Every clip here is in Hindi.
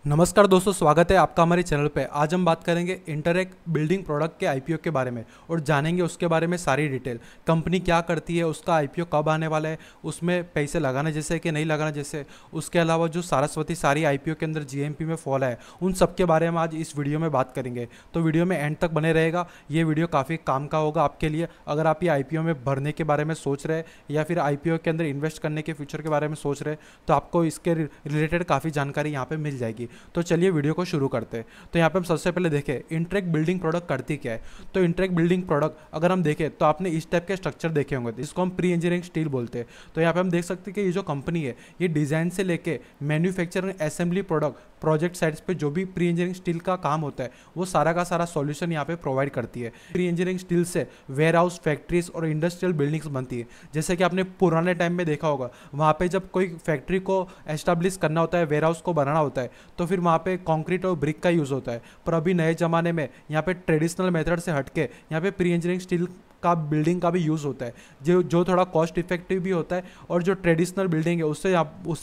नमस्कार दोस्तों, स्वागत है आपका हमारे चैनल पे। आज हम बात करेंगे इंटरएक्ट बिल्डिंग प्रोडक्ट के आईपीओ के बारे में और जानेंगे उसके बारे में सारी डिटेल। कंपनी क्या करती है, उसका आईपीओ कब आने वाला है, उसमें पैसे लगाना जैसे है कि नहीं लगाना जैसे, उसके अलावा जो सारस्वती सारी आईपीओ के अंदर जीएमपी में फॉल है, उन सब के बारे में आज इस वीडियो में बात करेंगे। तो वीडियो में एंड तक बने रहेगा। ये वीडियो काफ़ी काम का होगा आपके लिए। अगर आप ये आईपीओ में भरने के बारे में सोच रहे हैं या फिर आईपीओ के अंदर इन्वेस्ट करने के फ्यूचर के बारे में सोच रहे हैं, तो आपको इसके रिलेटेड काफ़ी जानकारी यहाँ पे मिल जाएगी। तो चलिए वीडियो को शुरू करते हैं। तो यहाँ पे हम सबसे पहले देखें इंटरएक्ट बिल्डिंग प्रोडक्ट करती क्या है। तो इंटरएक्ट बिल्डिंग प्रोडक्ट अगर हम देखें तो आपने इस टाइप के स्ट्रक्चर देखे होंगे, जिसको हम प्री इंजीनियरिंग स्टील बोलते हैं। तो यहाँ पे हम देख सकते हैं कि ये जो कंपनी है, ये डिज़ाइन से लेके manufacturing assembly product project sites पे जो भी प्री इंजीनियरिंग स्टील का काम होता है, वो सारा का सारा सॉल्यूशन यहाँ पे प्रोवाइड करती है। प्री इंजीनियरिंग स्टील से वेयर हाउस, फैक्ट्रीज और इंडस्ट्रियल बिल्डिंग्स बनती है। जैसे कि आपने पुराने टाइम में देखा होगा, वहाँ पे जब कोई फैक्ट्री को एस्टाब्लिश करना होता है, वेयर हाउस को बनाना होता है, तो फिर वहाँ पे कंक्रीट और ब्रिक का यूज़ होता है। पर अभी नए ज़माने में यहाँ पे ट्रेडिशनल मेथड से हटके यहाँ पे प्री इंजीनियरिंग स्टील का बिल्डिंग का भी यूज़ होता है, जो थोड़ा कॉस्ट इफेक्टिव भी होता है और जो ट्रेडिशनल बिल्डिंग है उससे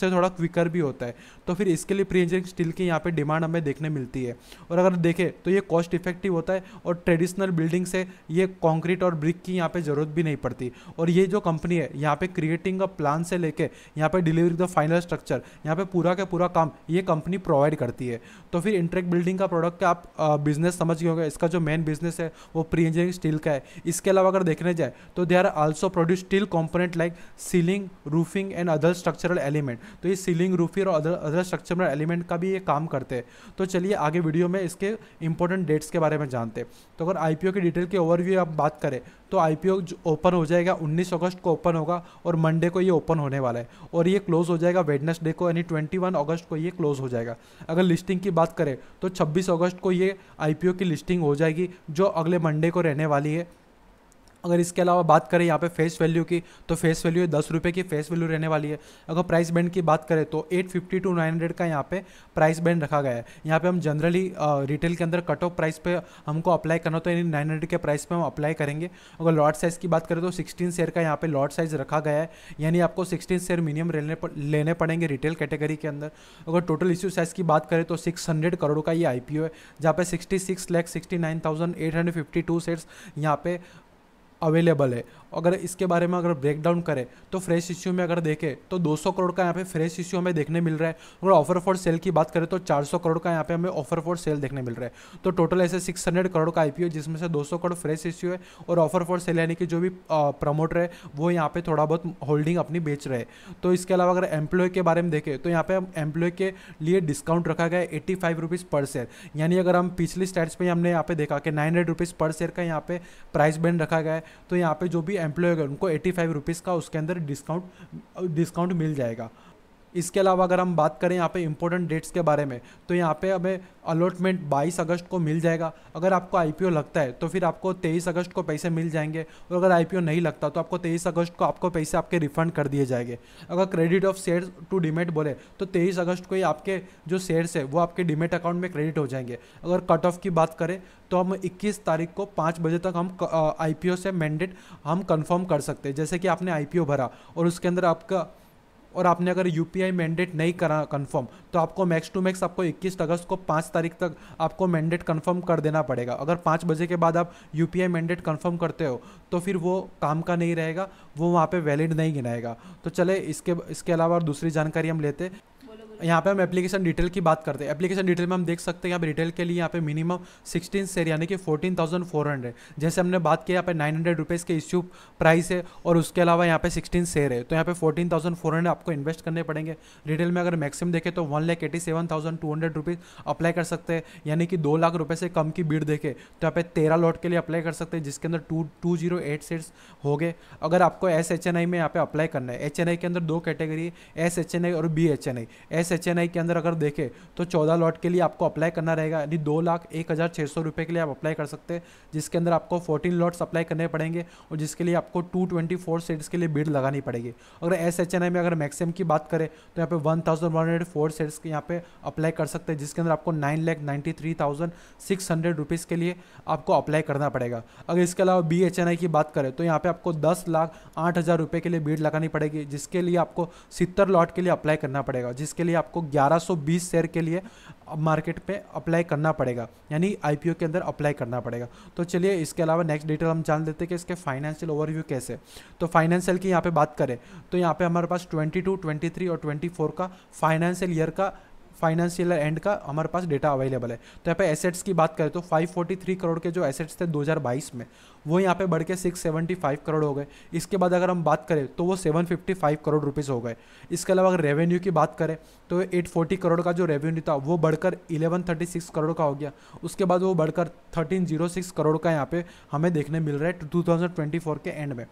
थोड़ा क्विकर भी होता है। तो फिर इसके लिए प्री इंजीनियरिंग स्टील की यहाँ पे डिमांड हमें देखने मिलती है। और अगर देखें तो ये कॉस्ट इफेक्टिव होता है और ट्रेडिशनल बिल्डिंग से ये कंक्रीट और ब्रिक की यहाँ पे ज़रूरत भी नहीं पड़ती। और ये जो कंपनी है यहाँ पे क्रिएटिंग अ प्लान से लेके यहाँ पे डिलीवरी द फाइनल स्ट्रक्चर, यहाँ पे पूरा का पूरा काम ये कंपनी प्रोवाइड करती है। तो फिर इंटरएक्ट बिल्डिंग का प्रोडक्ट का आप बिजनेस समझ गए होंगे। इसका जो मेन बिजनेस है वो प्री इंजीनियरिंग स्टील का है। इसके अलावा अगर देखने जाए तो they are also produce steel component like ceiling, roofing and other structural element. तो ये सीलिंग, रूफिंग और अदर स्ट्रक्चरल एलिमेंट का भी ये काम करते हैं। तो चलिए आगे वीडियो में इसके इंपॉर्टेंट डेट्स के बारे में जानते हैं। तो अगर आईपीओ की डिटेल की ओवरव्यू आप बात करें तो आईपीओ ओपन हो जाएगा 19 अगस्त को ओपन होगा और मंडे को ये ओपन होने वाला है और ये क्लोज हो जाएगा वेडनेसडे को, यानी 21 अगस्त को ये क्लोज हो जाएगा। अगर लिस्टिंग की बात करें तो 26 अगस्त को ये आईपीओ की लिस्टिंग हो जाएगी, जो अगले मंडे को रहने वाली है। अगर इसके अलावा बात करें यहाँ पे फेस वैल्यू की, तो फेस वैल्यू 10 रुपये की फेस वैल्यू रहने वाली है। अगर प्राइस बैंड की बात करें तो 850 टू 900 का यहाँ पे प्राइस बैंड रखा गया है। यहाँ पे हम जनरली रिटेल के अंदर कट ऑफ प्राइस पे हमको अप्लाई करना तो यानी 900 के प्राइस पे हम अप्लाई करेंगे। अगर लॉट साइज़ की बात करें तो 16 शेयर का यहाँ पे लॉट साइज़ रखा गया है, यानी आपको 16 शेयर मिनिमम लेने पड़ेंगे रिटेल कैटेगरी के अंदर। अगर टोटल इश्यू साइज़ की बात करें तो 600 करोड़ का ये आईपीओ है, जहाँ पे 66,69,852 शेयर्स यहाँ पे अवेलेबल है। अगर इसके बारे में अगर ब्रेक डाउन करें तो फ्रेश इश्यू में अगर देखें तो 200 करोड़ का यहाँ पे फ्रेश इश्यू हमें देखने मिल रहा है। अगर ऑफर फॉर सेल की बात करें तो 400 करोड़ का यहाँ पे हमें ऑफर फॉर सेल देखने मिल रहा है। तो टोटल ऐसे 600 करोड़ का आईपीओ, जिसमें से 200 करोड़ फ्रेश इश्यू है और ऑफर फॉर सेल यानी कि जो भी प्रमोटर है वो यहाँ पे थोड़ा बहुत होल्डिंग अपनी बेच रहे हैं। तो इसके अलावा अगर एम्प्लॉय के बारे में देखें तो यहाँ पे एम्प्लॉय के लिए डिस्काउंट रखा गया है 85 रुपीज़ पर शेयर। यानी अगर हम पिछली स्टैट्स पे हमने यहाँ पे देखा कि 900 रुपीज़ पर शेयर का यहाँ पे प्राइस बैंड रखा गया है, तो यहाँ पे जो भी एम्प्लॉय होगा उनको 85 रुपीज़ का उसके अंदर डिस्काउंट मिल जाएगा। इसके अलावा अगर हम बात करें यहाँ पे इंपॉर्टेंट डेट्स के बारे में, तो यहाँ पे हमें अलॉटमेंट 22 अगस्त को मिल जाएगा। अगर आपको आईपीओ लगता है तो फिर आपको 23 अगस्त को पैसे मिल जाएंगे, और अगर आईपीओ नहीं लगता तो आपको 23 अगस्त को आपको पैसे आपके रिफंड कर दिए जाएंगे। अगर credit of shares to demat बोले तो 23 अगस्त को ही आपके जो शेयर्स है वो आपके डीमेट अकाउंट में क्रेडिट हो जाएंगे। अगर कट ऑफ की बात करें तो हम 21 तारीख को 5 बजे तक हम आईपीओ से मैंडेट हम कंफर्म कर सकते हैं। जैसे कि आपने आईपीओ भरा और उसके अंदर आपने अगर यूपीआई मैंडेट नहीं करा कंफर्म, तो आपको मैक्स टू मैक्स आपको 21 अगस्त को 5 तारीख तक आपको मैंडेट कंफर्म कर देना पड़ेगा। अगर 5 बजे के बाद आप यूपीआई मैंडेट कंफर्म करते हो तो फिर वो काम का नहीं रहेगा, वो वहाँ पे वैलिड नहीं गिनाएगा। तो चले इसके अलावा और दूसरी जानकारी हम लेते। यहाँ पे हम एप्लीकेशन डिटेल की बात करते हैं। एप्लीकेशन डिटेल में हम देख सकते हैं यहाँ पे रिटेल के लिए यहाँ पे मिनिमम 16 शेयर यानी कि 14,400, जैसे हमने बात किया यहाँ पे 900 रुपीज़ के इश्यू प्राइस है और उसके अलावा यहाँ पे 16 शेयर है, तो यहाँ पे 14,400 आपको इन्वेस्ट करने पड़ेंगे। रिटेल में अगर मैक्सिमम देखें तो 1,87,200 रुपीज़ अप्लाई कर सकते हैं, यानी कि 2 लाख रुपये से कम की बीड देखे तो यहाँ पे 13 लॉट के लिए अप्लाई कर सकते हैं, जिसके अंदर 208 शेयर्स हो गए। अगर आपको SHNI में यहाँ पे अप्लाई करना है, HNI के अंदर 2 कैटेगरी है, SHNI और BHNI। SHNI के अंदर अगर देखें तो 14 लॉट के लिए आपको अप्लाई करना रहेगा, यानी 2,01,600 रुपये के लिए आप अप्लाई कर सकते हैं, जिसके अंदर आपको 14 लॉट्स अप्लाई करने पड़ेंगे और जिसके लिए आपको 224 शेयर्स के लिए बिड लगानी पड़ेगी। अगर SHNI में अगर मैक्सिमम की बात करें तो यहाँ पे 1,104 शेयर्स के यहाँ पे अप्लाई कर सकते हैं, जिसके अंदर आपको 9,93,600 रुपीज़ के लिए आपको अप्लाई करना पड़ेगा। अगर इसके अलावा BHNI की बात करें तो यहाँ पे आपको 10,08,000 रुपये के लिए बिड लगानी पड़ेगी, जिसके लिए आपको 70 लॉट के लिए अप्लाई करना पड़ेगा, जिसके लिए लिए आपको 1120 शेयर के लिए मार्केट पे अप्लाई करना पड़ेगा, यानी आईपीओ के अंदर अप्लाई करना पड़ेगा। तो चलिए इसके अलावा नेक्स्ट डिटेल हम जान लेते हैं कि इसके फाइनेंशियल ओवरव्यू कैसे। तो फाइनेंशियल की यहाँ पे बात करें तो यहाँ पे हमारे पास 22, 23 और 24 का फाइनेंशियल ईयर का फाइनेंशियल एंड का हमारे पास डेटा अवेलेबल है। तो यहाँ पे एसेट्स की बात करें तो 543 करोड़ के जो एसेट्स थे 2022 में, वो यहाँ पे बढ़ के 675 करोड़ हो गए। इसके बाद अगर हम बात करें तो वो 755 करोड़ रुपीज़ हो गए। इसके अलावा अगर रेवेन्यू की बात करें तो 840 करोड़ का जो रेवेन्यू था वो बढ़कर 1136 करोड़ का हो गया। उसके बाद वो बढ़कर 1306 करोड़ का यहाँ पे हमें देखने मिल रहा है 2024 के एंड में,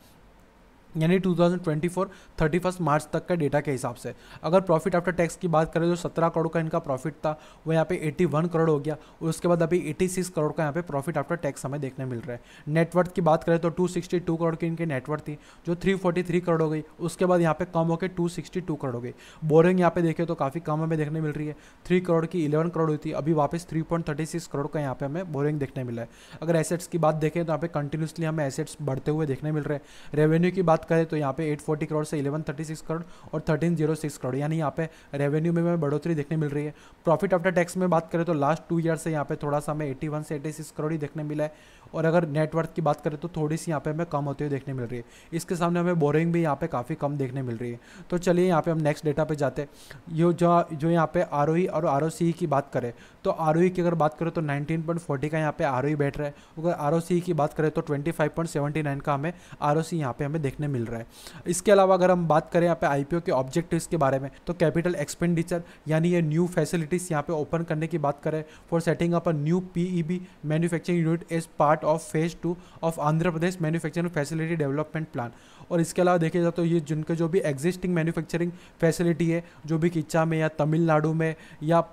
यानी 2024 31 मार्च तक का डेटा के हिसाब से। अगर प्रॉफिट आफ्टर टैक्स की बात करें तो 17 करोड़ का इनका प्रॉफिट था, वो यहाँ पे 81 करोड़ हो गया। और उसके बाद अभी 86 करोड़ का यहाँ पे प्रॉफिट आफ्टर टैक्स हमें देखने मिल रहा है। नेटवर्थ की बात करें तो 262 करोड़ की इनकी नेटवर्थ थी, जो 343 करोड़ हो गई। उसके बाद यहाँ पे कम होकर 262 करोड़ हो गई। बोरिंग यहाँ पे देखें तो काफ़ी कम हमें देखने मिल रही है, 3 करोड़ की 11 करोड़ हुई थी, अभी वापस 3.36 करोड़ का यहाँ पे हमें बोरिंग देखने मिला है। अगर एसेट्स की बात देखें तो यहाँ पे कंटिन्यूसली हमें एसेट्स बढ़ते हुए देखने मिल रहे हैं। रेवेन्यू की बात करें तो यहाँ पे 840 करोड़ से 1136 करोड़ और 1306 करोड़, यानी यहाँ पे रेवेन्यू में बढ़ोतरी देखने मिल रही है। प्रॉफिट आफ्टर टैक्स में बात करें तो लास्ट 2 ईयर से यहाँ पे थोड़ा सा हमें 81 से 86 करोड़ ही देखने मिला है। और अगर नेटवर्थ की बात करें तो थोड़ी सी यहाँ पे हमें कम होती हुई देखने मिल रही है। इसके सामने हमें बोरिंग भी यहाँ पे काफ़ी कम देखने मिल रही है। तो चलिए यहाँ पे हम नेक्स्ट डेटा पे जाते हैं। जो यहाँ पे आरओई और आरओसी की बात करें तो आरओई की अगर बात करें तो 19.40 का यहाँ पे आरओई बैठ रहा है। अगर आरओसी की बात करें तो 25.79 का हमें आरओसी यहाँ पे हमें देखने मिल रहा है। इसके अलावा अगर हम बात करें यहाँ पे आईपीओ के ऑब्जेक्टिव्स के बारे में तो कैपिटल एक्सपेंडिचर, यानी ये न्यू फैसिलिटीज़ यहाँ पे ओपन करने की बात करें for setting up a new PEB manufacturing unit as part of phase 2 of Andhra Pradesh manufacturing facility development plan. और इसके अलावा देखिए जाए तो ये जिनके जो भी एग्जिस्टिंग मैन्युफैक्चरिंग फैसिलिटी है, जो भी किच्चा में या तमिलनाडु में या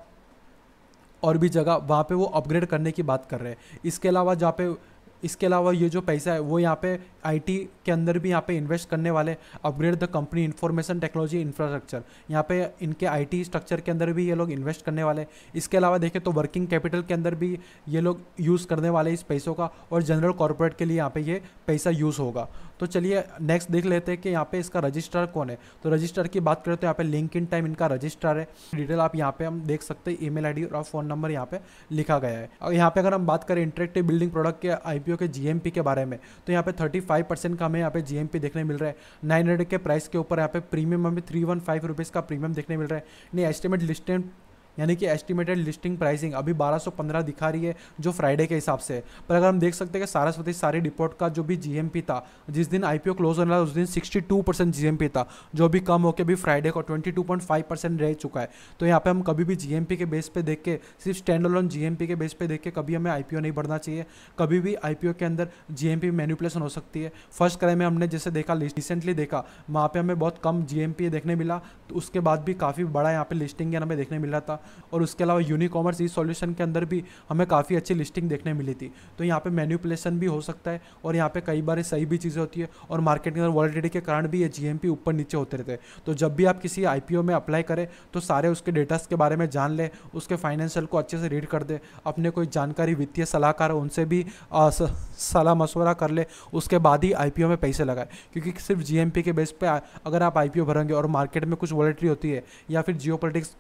और भी जगह, वहाँ पे वो अपग्रेड करने की बात कर रहे हैं। इसके अलावा ये जो पैसा है वो यहाँ पे आईटी के अंदर भी यहाँ पे इन्वेस्ट करने वाले, upgrade the company information technology infrastructure, यहाँ पे इनके आईटी स्ट्रक्चर के अंदर भी ये लोग इन्वेस्ट करने वाले। इसके अलावा देखें तो वर्किंग कैपिटल के अंदर भी ये लोग यूज़ करने वाले इस पैसों का, और जनरल कॉर्पोरेट के लिए यहाँ पे ये पैसा यूज़ होगा। तो चलिए नेक्स्ट देख लेते हैं कि यहाँ पे इसका रजिस्ट्रार कौन है। तो रजिस्ट्रार की बात करें तो यहाँ पे लिंक इन टाइम इनका रजिस्ट्रार है। डिटेल आप यहाँ पे हम देख सकते हैं, ईमेल आईडी और फ़ोन नंबर यहाँ पे लिखा गया है। और यहाँ पे अगर हम बात करें इंटरेक्टिव बिल्डिंग प्रोडक्ट के आईपीओ के जीएमपी के बारे में तो यहाँ पे 35% का हमें यहाँ पे जीएमपी देखने मिल रहा है। 900 के प्राइस के ऊपर यहाँ पे प्रीमियम हमें 315 रुपीज़ का प्रीमियम देखने मिल रहा है। नहीं एस्टिमेट लिस्टेड यानी कि एस्टिमेटेड लिस्टिंग प्राइसिंग अभी 1215 दिखा रही है जो फ्राइडे के हिसाब से। पर अगर हम देख सकते हैं कि सारस्वती सारी डिपोट का जो भी जीएमपी था, जिस दिन आईपीओ क्लोज होने वाला उस दिन 62% जीएमपी था, जो भी कम होकर भी फ्राइडे को 22.5% रह चुका है। तो यहाँ पे हम कभी भी जीएमपी के बेस पे देख के, सिर्फ स्टैंड अलोन जीएमपी के बेस पे देख के कभी हमें आईपीओ नहीं बढ़ना चाहिए। कभी भी आईपीओ के अंदर जीएमपी मैनिपुलेशन हो सकती है। फर्स्ट क्राई में हमने जैसे देखा, रिसेंटली देखा, वहाँ पे हमें बहुत कम जीएमपी देखने मिला, तो उसके बाद भी काफ़ी बड़ा यहाँ पे लिस्टिंग हमें देखने मिला था। और उसके अलावा यूनिकॉमर्स ई सॉल्यूशन के अंदर भी हमें काफ़ी अच्छी लिस्टिंग देखने मिली थी। तो यहाँ पे मैनिपुलेशन भी हो सकता है और यहाँ पे कई बार सही भी चीज़ें होती है, और मार्केट के अंदर वॉलेटिलिटी के कारण भी ये जीएमपी ऊपर नीचे होते रहते हैं। तो जब भी आप किसी आईपीओ में अप्लाई करें तो सारे उसके डेटास के बारे में जान लें, उसके फाइनेंशियल को अच्छे से रीड कर दे, अपने कोई जानकारी वित्तीय सलाहकार उनसे भी सलाह मशवरा कर ले, उसके बाद ही आईपीओ में पैसे लगाए। क्योंकि सिर्फ जीएमपी के बेस पे अगर आप आईपीओ भरेंगे और मार्केट में कुछ वॉलेटिलिटी होती है या फिर जियोपॉलिटिक्स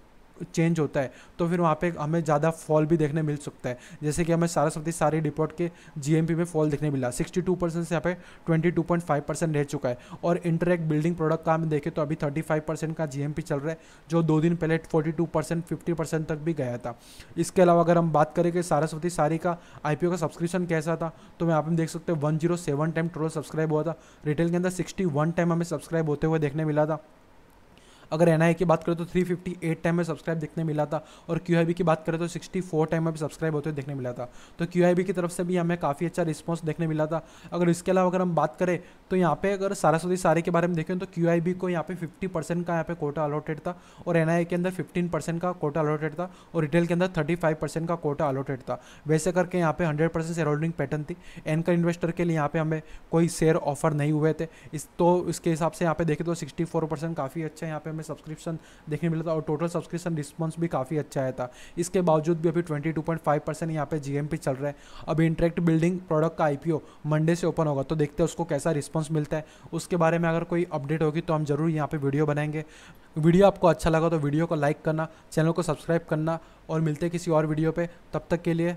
चेंज होता है तो फिर वहाँ पे हमें ज़्यादा फॉल भी देखने मिल सकता है। जैसे कि हमें सारस्वती सारी डिपोट के जीएमपी में फॉल देखने मिला, 62% से यहाँ पे 22.5% रह चुका है। और इंटरेक्ट बिल्डिंग प्रोडक्ट का हम देखें तो अभी 35% का जीएमपी चल रहा है, जो 2 दिन पहले 42% 50% तक भी गया था। इसके अलावा अगर हम बात करें कि सारस्वती सारी का आईपीओ का सब्सक्रिप्शन कैसा था, तो यहाँ पे हम देख सकते हैं 107 टाइम टोटल सब्सक्राइब हुआ था। रिटेल के अंदर 61 टाइम हमें सब्सक्राइब होते हुए देखने मिला था। अगर एनआई की बात करें तो 358 टाइम में सब्सक्राइब देखने मिला था, और क्यूआईबी की बात करें तो 64 टाइम में भी सब्सक्राइब होते हुए देखने मिला था। तो क्यूआईबी की तरफ से भी हमें काफ़ी अच्छा रिस्पांस देखने मिला था। अगर इसके अलावा अगर हम बात करें तो यहाँ पे अगर सारस्वती सारी के बारे में देखें तो क्यूआईबी को यहाँ पे 50% का यहाँ पे कोटा अलॉटेड था, और एनआई के अंदर 15% का कोटा अलॉटेड था, और रिटेल के अंदर 35% का कोटा अलॉटेड था। वैसे करके यहाँ पे 100% शेयर होल्डिंग पैटर्न थी। एंकर इन्वेस्टर के लिए यहाँ पे हमें कोई शेयर ऑफर नहीं हुए थे। इसके हिसाब से यहाँ पे देखें तो 64% काफ़ी अच्छा यहाँ पे हमें सब्सक्रिप्शन देखने मिला था, और टोटल सब्सक्रिप्शन रिस्पॉन्स भी काफ़ी अच्छा आया था। इसके बावजूद भी अभी 22.5% यहाँ पे जीएमपी चल रहा है। अभी इंटरेक्ट बिल्डिंग प्रोडक्ट का आईपीओ मंडे से ओपन होगा, तो देखते हैं उसको कैसा रिस्पॉन्स मिलता है। उसके बारे में अगर कोई अपडेट होगी तो हम जरूर यहाँ पे वीडियो बनाएंगे। वीडियो आपको अच्छा लगा तो वीडियो को लाइक करना, चैनल को सब्सक्राइब करना और मिलते हैं किसी और वीडियो पे। तब तक के लिए